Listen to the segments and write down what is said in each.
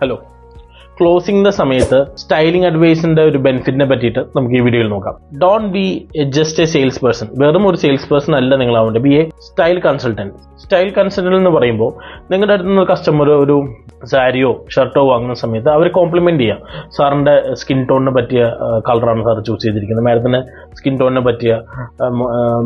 Hello, closing the സമയത്ത് styling അഡ്വൈസിന്റെ ഒരു ബെനിഫിറ്റിനെ പറ്റിയിട്ട് നമുക്ക് ഈ വീഡിയോയിൽ നോക്കാം. Don't be just a salesperson. വെറും ഒരു സെയിൽസ് പേഴ്സൺ അല്ല നിങ്ങളാവേണ്ടത്. Be a style consultant. Style consultant എന്ന് പറയുമ്പോൾ നിങ്ങളുടെ അടുത്ത് നിന്ന് കസ്റ്റമർ ഒരു സാരിയോ ഷർട്ടോ വാങ്ങുന്ന സമയത്ത് അവർ കോംപ്ലിമെന്റ് ചെയ്യാം. സാറിന്റെ സ്കിൻ ടോണിന് പറ്റിയ കളറാണ് സാർ ചൂസ് ചെയ്തിരിക്കുന്നത്, മാഡത്തിന്റെ സ്കിൻ ടോണിനെ പറ്റിയ,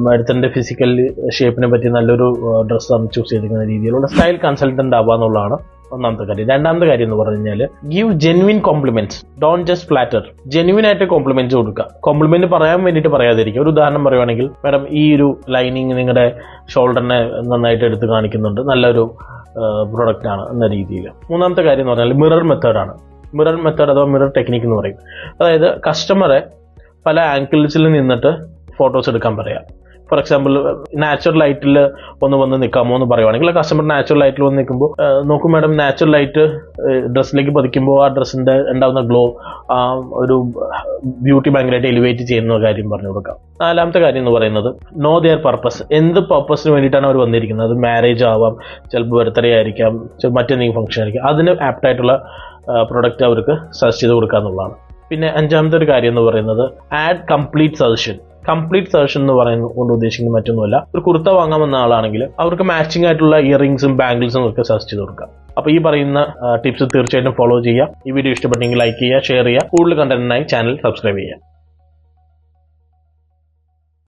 മാഡത്തിന്റെ ഫിസിക്കൽ ഷേപ്പിനെ പറ്റിയ നല്ലൊരു ഡ്രസ്സാണ് ചൂസ് ചെയ്തിരിക്കുന്ന രീതിയിലുള്ള സ്റ്റൈൽ കൺസൾട്ടന്റ് ആവുക എന്നുള്ളതാണ് ഒന്നാമത്തെ കാര്യം. രണ്ടാമത്തെ കാര്യം എന്ന് പറഞ്ഞു കഴിഞ്ഞാൽ give genuine compliments, don't just flatter. Genuine ആയിട്ട് കോംപ്ലിമെന്റ്സ് കൊടുക്കുക. കോംപ്ലിമെന്റ് പറയാൻ വേണ്ടിയിട്ട് പറയാതിരിക്കുക. ഒരു ഉദാഹരണം പറയുവാണെങ്കിൽ, മാഡം ഈ ഒരു ലൈനിങ് നിങ്ങളുടെ ഷോൾഡറിനെ നന്നായിട്ട് എടുത്ത് കാണിക്കുന്നുണ്ട്, നല്ലൊരു പ്രൊഡക്റ്റ് ആണ് എന്ന രീതിയിൽ. മൂന്നാമത്തെ കാര്യം എന്ന് പറഞ്ഞാൽ മിറർ മെത്തേഡാണ്. മിറർ മെത്തേഡ് അഥവാ മിറർ ടെക്നിക്ക് എന്ന് പറയും. അതായത് കസ്റ്റമറെ പല ആംഗിൾസിൽ നിന്നിട്ട് ഫോട്ടോസ് എടുക്കാൻ പറയാം. ഫോർ എക്സാമ്പിൾ, നാച്ചുറൽ ലൈറ്റിൽ വന്ന് നിൽക്കാമോ എന്ന് പറയുവാണെങ്കിൽ കസ്റ്റമർ നാച്ചുറൽ ലൈറ്റിൽ വന്ന് നിൽക്കുമ്പോൾ നോക്കും മാഡം, നാച്ചുറൽ ലൈറ്റ് ഡ്രസ്സിലേക്ക് പതിക്കുമ്പോൾ ആ ഡ്രസ്സിന്റെ ഉണ്ടാകുന്ന ഗ്ലോ, ഒരു ബ്യൂട്ടി ഭയങ്കരമായിട്ട് എലിവേറ്റ് ചെയ്യുന്ന കാര്യം പറഞ്ഞു കൊടുക്കാം. നാലാമത്തെ കാര്യം എന്ന് പറയുന്നത് നോ ദെയർ പർപ്പസ്. എന്ത് പർപ്പസിന് വേണ്ടിയിട്ടാണ് അവർ വന്നിരിക്കുന്നത്? അത് മാരേജ് ആവാം, ചിലപ്പോൾ ബർത്ത്ഡേ ആയിരിക്കാം, മറ്റെന്തെങ്കിലും ഫംഗ്ഷൻ ആയിരിക്കാം. അതിന് ആപ്റ്റായിട്ടുള്ള പ്രൊഡക്റ്റ് അവർക്ക് സജസ്റ്റ് ചെയ്ത് കൊടുക്കുക എന്നുള്ളതാണ്. പിന്നെ അഞ്ചാമത്തെ ഒരു കാര്യം എന്ന് പറയുന്നത് add complete suggestion. Complete suggestion എന്ന് പറയുന്നത് കൊണ്ട് ഉദ്ദേശിക്കുന്നത് മറ്റൊന്നുമല്ല, ഒരു കുർത്ത വാങ്ങാമെന്ന ആളാണെങ്കിൽ അവർക്ക് മാച്ചിങ് ആയിട്ടുള്ള ഇയറിംഗ്സും ബാംഗിൾസും ഒക്കെ സജസ്റ്റ് ചെയ്ത് കൊടുക്കാം. അപ്പോൾ ഈ പറയുന്ന ടിപ്സ് തീർച്ചയായിട്ടും ഫോളോ ചെയ്യുക. ഈ വീഡിയോ ഇഷ്ടപ്പെട്ടെങ്കിൽ ലൈക്ക് ചെയ്യുക, ഷെയർ ചെയ്യുക. കൂടുതൽ കണ്ടന്റിനായി ചാനൽ സബ്സ്ക്രൈബ് ചെയ്യുക.